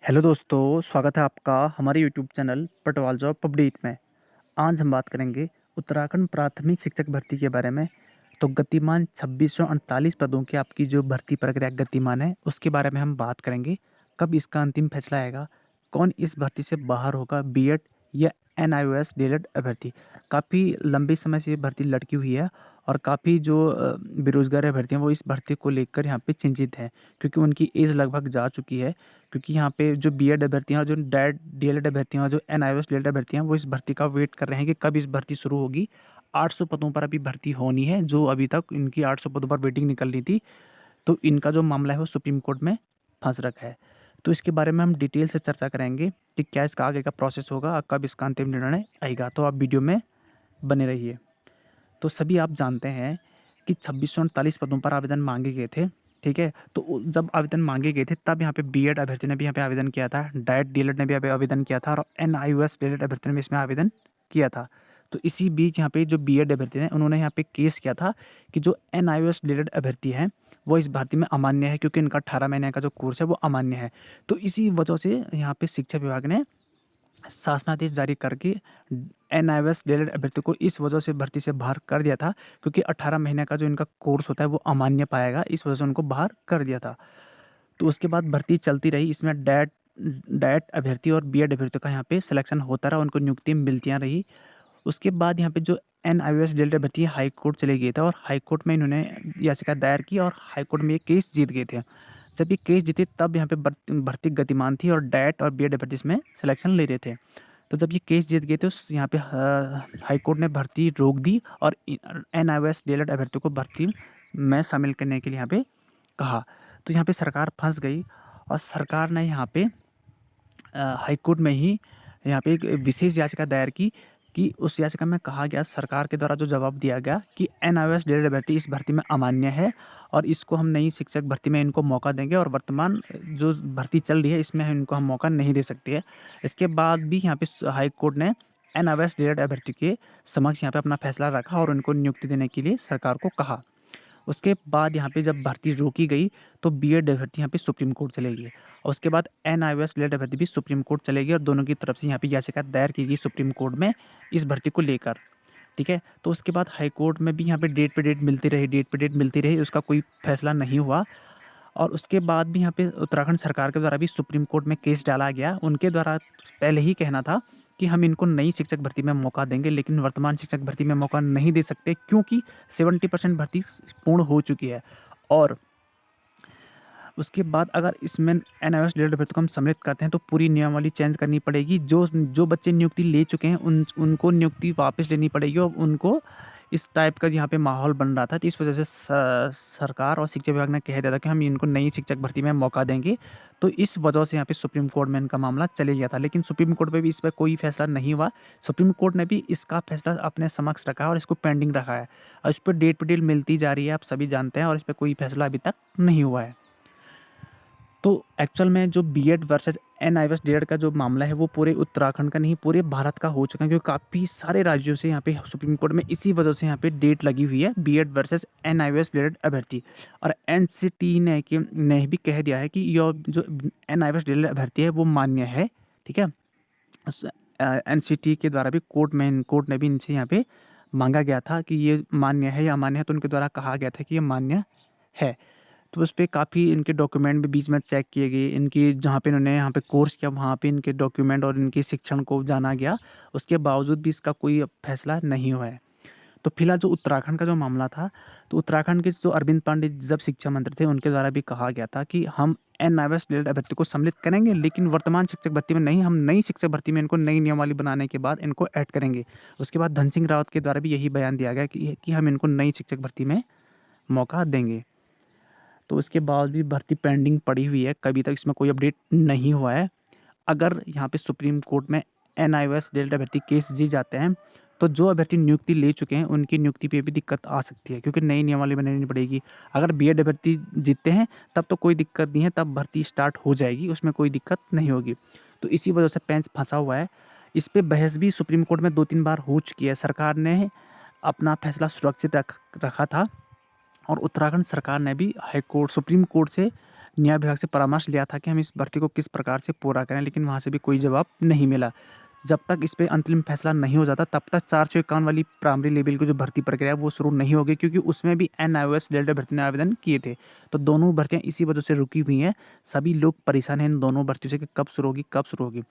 Hello दोस्तों, स्वागत है आपका हमारे YouTube channel Patwal job update में। आज हम बात करेंगे उत्तराखंड प्राथमिक शिक्षक भर्ती के बारे में। तो गतिमान 2648 पदों की आपकी जो भर्ती प्रक्रिया गतिमान है उसके बारे में हम बात करेंगे। कब इसका अंतिम फैसला आएगा, कौन इस भर्ती से बाहर होगा, बीएड या एनआईओएस डीएलएड अभ्यर्थी। काफ़ी लंबे समय से ये भर्ती लटकी हुई है और काफ़ी जो बेरोजगार अभ्यर्थी हैं वो इस भर्ती को लेकर यहाँ पे चिंतित हैं, क्योंकि उनकी एज लगभग जा चुकी है। क्योंकि यहाँ पे जो बीएड अभ्यर्थी हैं और जो डैड डीएलएड अभ्यर्थी हैं और जो एनआईओएस डीएलएड अभ्यर्थी हैं वो इस भर्ती का वेट कर रहे हैं कि कब इस भर्ती शुरू होगी। 800 पदों पर अभी भर्ती होनी है, जो अभी तक इनकी 800 पदों पर वेटिंग निकल रही थी। तो इनका जो मामला है वो सुप्रीम कोर्ट में फंस रखा है। तो इसके बारे में हम डिटेल से चर्चा करेंगे कि क्या इसका आगे का प्रोसेस होगा और कब इसका अंतिम निर्णय आएगा। तो आप वीडियो में बने रहिए। तो सभी आप जानते हैं कि 2648 पदों पर आवेदन मांगे गए थे। ठीक है, तो जब आवेदन मांगे गए थे तब यहाँ पे बीएड अभ्यर्थी ने भी यहाँ पे आवेदन किया था, डाइट डीएलएड ने भी यहाँ पे आवेदन किया था और एनआईओएस डीएलएड अभ्यर्थी ने भी इसमें आवेदन किया था। तो इसी बीच यहाँ पे जो बीएड अभ्यर्थी ने उन्होंने यहाँ पे केस किया था कि जो एनआईओएस डीएलएड अभ्यर्थी हैं वो इस भर्ती में अमान्य है, क्योंकि इनका 18 महीने का जो कोर्स है वो अमान्य है। तो इसी वजह से यहाँ पे शिक्षा विभाग ने शासनादेश जारी करके एनआईओएस डीएलएड अभ्यर्थी को इस वजह से भर्ती से बाहर कर दिया था, क्योंकि 18 महीने का जो इनका कोर्स होता है वो अमान्य पाएगा, इस वजह से उनको बाहर कर दिया था। तो उसके बाद भर्ती चलती रही, इसमें डैट डैट अभ्यर्थी और बीएड अभ्यर्थियों का यहाँ पे सिलेक्शन होता रहा, उनको नियुक्ति मिलतियाँ रही। उसके बाद यहाँ पे जो एनआईओएस डीएलएड अभ्यर्थी हाई कोर्ट चले गए थे और हाई कोर्ट में इन्होंने याचिका दायर की और हाई कोर्ट में ये केस जीत गए थे। जब ये केस जीते तब यहाँ पे भर्ती गतिमान थी और डैट और बीएड अभ्यर्थी इसमें सिलेक्शन ले रहे थे। तो जब ये केस जीत गए थे उस यहाँ पे हाई कोर्ट ने भर्ती रोक दी और एनआईओएस डीएलएड अभ्यर्थियों को भर्ती में शामिल करने के लिए यहाँ पे कहा। तो यहाँ पे सरकार फंस गई और सरकार ने यहाँ पे हाई कोर्ट में ही यहाँ पे एक विशेष याचिका दायर की कि उस याचिका में कहा गया, सरकार के द्वारा जो जवाब दिया गया कि एनआईओएस डीएलएड अभ्यर्थी इस भर्ती में अमान्य है और इसको हम नई शिक्षक भर्ती में इनको मौका देंगे और वर्तमान जो भर्ती चल रही है इसमें इनको हम मौका नहीं दे सकते हैं। इसके बाद भी यहाँ पे हाई कोर्ट ने एनआईओएस डीएलएड अभ्यर्थी के समक्ष यहाँ पे अपना फैसला रखा और उनको नियुक्ति देने के लिए सरकार को कहा। उसके बाद यहाँ पे जब भर्ती रोकी गई तो बीएड अभ्यर्थी यहाँ पे सुप्रीम कोर्ट चले गए और उसके बाद एनआईओएस डीएलएड अभ्यर्थी भी सुप्रीम कोर्ट चले गए और दोनों की तरफ से यहाँ पे याचिका दायर की गई सुप्रीम कोर्ट में इस भर्ती को लेकर। ठीक है, तो उसके बाद हाई कोर्ट में भी यहाँ पे डेट पे डेट मिलती रही, उसका कोई फैसला नहीं हुआ। और उसके बाद भी यहाँ पे उत्तराखंड सरकार के द्वारा भी सुप्रीम कोर्ट में केस डाला गया। उनके द्वारा पहले ही कहना था कि हम इनको नई शिक्षक भर्ती में मौका देंगे, लेकिन वर्तमान शिक्षक भर्ती में मौका नहीं दे सकते क्योंकि 70% भर्ती पूर्ण हो चुकी है। और उसके बाद अगर इसमें एनआईओएस डीएलएड अभ्यर्थी को हम सम्मिलित करते हैं तो पूरी नियमावली चेंज करनी पड़ेगी। जो जो बच्चे नियुक्ति ले चुके हैं उनको नियुक्ति वापस लेनी पड़ेगी और उनको इस टाइप का यहाँ पे माहौल बन रहा था। तो इस वजह से सरकार और शिक्षा विभाग ने कह दिया था कि हम इनको नई शिक्षक भर्ती में मौका देंगे। तो इस वजह से यहाँ पे सुप्रीम कोर्ट में इनका मामला चले गया था, लेकिन सुप्रीम कोर्ट में भी इस पर कोई फैसला नहीं हुआ। सुप्रीम कोर्ट ने भी इसका फैसला अपने समक्ष रखा है और इसको पेंडिंग रखा है और इस पर डेट पे डेट मिलती जा रही है, आप सभी जानते हैं, और इस पर कोई फैसला अभी तक नहीं हुआ है। तो एक्चुअल में जो बीएड वर्सेस एनआईओएस डीएलएड का जो मामला है वो पूरे उत्तराखंड का नहीं पूरे भारत का हो चुका है, क्योंकि काफ़ी सारे राज्यों से यहाँ पे सुप्रीम कोर्ट में इसी वजह से यहाँ पे डेट लगी हुई है बीएड वर्सेस एनआईओएस डीएलएड अभ्यर्थी। और एनसीटी ने भी कह दिया है कि यह जो एनआईओएस डीएलएड अभ्यर्थी है वो मान्य है। ठीक है, एनसीटी के द्वारा भी कोर्ट ने भी इनसे यहाँ पे मांगा गया था कि ये मान्य है या अमान्य है, तो उनके द्वारा कहा गया था कि ये मान्य है। तो उस पर काफ़ी इनके डॉक्यूमेंट भी बीच में चेक किए गए, इनकी जहाँ पे इन्होंने यहाँ पे कोर्स किया वहाँ पे इनके डॉक्यूमेंट और इनके शिक्षण को जाना गया। उसके बावजूद भी इसका कोई फैसला नहीं हुआ है। तो फिलहाल जो उत्तराखंड का जो मामला था, तो उत्तराखंड के जो अरविंद पांडे जब शिक्षा मंत्री थे उनके द्वारा भी कहा गया था कि हम एनआईओएस डीएलएड अभ्यर्थी को सम्मिलित करेंगे, लेकिन वर्तमान शिक्षक भर्ती में नहीं, हम नई शिक्षक भर्ती में इनको नई नियमावली बनाने के बाद इनको ऐड करेंगे। उसके बाद धन सिंह रावत के द्वारा भी यही बयान दिया गया कि हम इनको नई शिक्षक भर्ती में मौका देंगे। तो उसके बाद भी भर्ती पेंडिंग पड़ी हुई है, कभी तक इसमें कोई अपडेट नहीं हुआ है। अगर यहाँ पे सुप्रीम कोर्ट में एनआईओएस डीएलएड अभ्यर्थी केस जीत जाते हैं तो जो अभ्यर्थी नियुक्ति ले चुके हैं उनकी नियुक्ति पे भी दिक्कत आ सकती है, क्योंकि नई नियमावली बनानी पड़ेगी। अगर बीएड अभ्यर्थी जीतते हैं तब तो कोई दिक्कत नहीं है, तब भर्ती स्टार्ट हो जाएगी, उसमें कोई दिक्कत नहीं होगी। तो इसी वजह से पेंच फंसा हुआ है। इस पर बहस भी सुप्रीम कोर्ट में 2-3 बार हो चुकी है। सरकार ने अपना फैसला सुरक्षित रखा था और उत्तराखंड सरकार ने भी हाई कोर्ट सुप्रीम कोर्ट से न्याय विभाग से परामर्श लिया था कि हम इस भर्ती को किस प्रकार से पूरा करें, लेकिन वहाँ से भी कोई जवाब नहीं मिला। जब तक इस पे अंतिम फैसला नहीं हो जाता तब तक 451 वाली प्राइमरी लेवल की जो भर्ती प्रक्रिया है वो शुरू नहीं होगी, क्योंकि उसमें भी NIOS डेल्टा भर्ती ने आवेदन किए थे। तो दोनों भर्तियां इसी वजह से रुकी हुई हैं। सभी लोग परेशान हैं इन दोनों भर्तियों से कि कब शुरू होगी, कब शुरू होगी।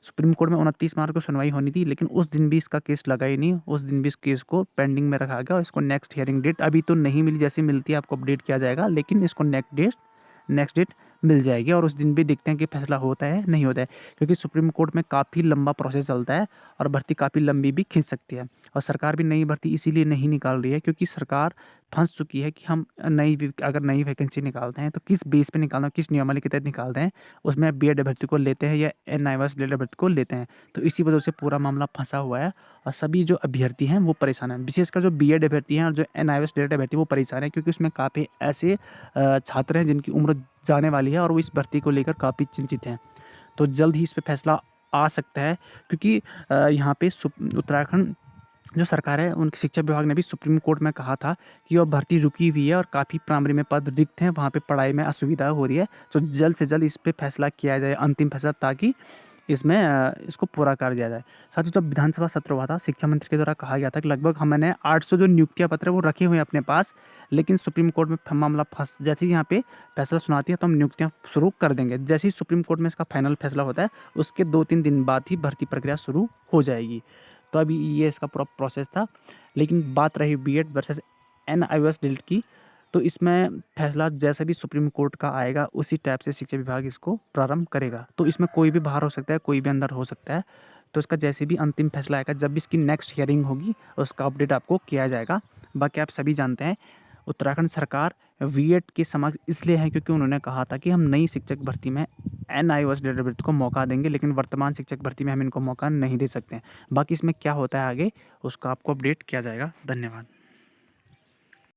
सुप्रीम कोर्ट में 29 मार्च को सुनवाई होनी थी, लेकिन उस दिन भी इसका केस लगा ही नहीं। उस दिन भी इस केस को पेंडिंग में रखा गया और इसको नेक्स्ट हियरिंग डेट अभी तो नहीं मिली, जैसे मिलती है आपको अपडेट किया जाएगा, लेकिन इसको नेक्स्ट डेट मिल जाएगी और उस दिन भी देखते हैं कि फैसला होता है नहीं होता है, क्योंकि सुप्रीम कोर्ट में काफ़ी लंबा प्रोसेस चलता है और भर्ती काफ़ी लंबी भी खींच सकती है। और सरकार भी नई भर्ती इसीलिए नहीं निकाल रही है क्योंकि सरकार फंस चुकी है कि हम अगर नई वैकेंसी निकालते हैं तो किस बेस पे निकालना, किस नियमावली के तहत निकालते हैं, उसमें B.Ed भर्ती को लेते हैं या NIOS डेल्टा भर्ती को लेते हैं। तो इसी वजह से पूरा मामला फंसा हुआ है और सभी जो अभ्यर्थी हैं वो परेशान हैं, विशेषकर जो B.Ed अभ्यर्थी हैं और जो NIOS डेल्टा भर्ती वो परेशान हैं, क्योंकि उसमें काफ़ी ऐसे छात्र हैं जिनकी उम्र जाने वाली है और वो इस भर्ती को लेकर काफ़ी चिंतित हैं। तो जल्द ही इस पे फैसला आ सकता है, क्योंकि यहाँ पे उत्तराखंड जो सरकार है उनकी शिक्षा विभाग ने भी सुप्रीम कोर्ट में कहा था कि वह भर्ती रुकी हुई है और काफ़ी प्राइमरी में पद रिक्त हैं, वहाँ पे पढ़ाई में असुविधा हो रही है। तो जल्द से जल्द इस पे फैसला किया जाए, अंतिम फैसला, ताकि इसमें इसको पूरा कर दिया जाए। साथ ही जब विधानसभा सत्र हुआ था, शिक्षा मंत्री के द्वारा कहा गया था कि लगभग हमने 800 जो नियुक्तियाँ पत्र है वो रखे हुए हैं अपने पास, लेकिन सुप्रीम कोर्ट में मामला फंस, जैसे ही यहाँ पे फैसला सुनाती है तो हम नियुक्तियाँ शुरू कर देंगे। जैसे ही सुप्रीम कोर्ट में इसका फाइनल फैसला होता है उसके 2-3 दिन बाद ही भर्ती प्रक्रिया शुरू हो जाएगी। तो अभी ये इसका पूरा प्रोसेस था। लेकिन बात रही B.Ed वर्सेस NIOS डेल्ट की, तो इसमें फैसला जैसे भी सुप्रीम कोर्ट का आएगा उसी टाइप से शिक्षा विभाग इसको प्रारंभ करेगा। तो इसमें कोई भी बाहर हो सकता है, कोई भी अंदर हो सकता है। तो इसका जैसे भी अंतिम फैसला आएगा, जब भी इसकी नेक्स्ट हियरिंग होगी उसका अपडेट आपको किया जाएगा। बाकी आप सभी जानते हैं उत्तराखंड सरकार B.Ed के समक्ष इसलिए है क्योंकि उन्होंने कहा था कि हम नई शिक्षक भर्ती में NIOS डेल्टा भर्ती को मौका देंगे, लेकिन वर्तमान शिक्षक भर्ती में हम इनको मौका नहीं दे सकते हैं। बाकी इसमें क्या होता है आगे उसका आपको अपडेट किया जाएगा। धन्यवाद।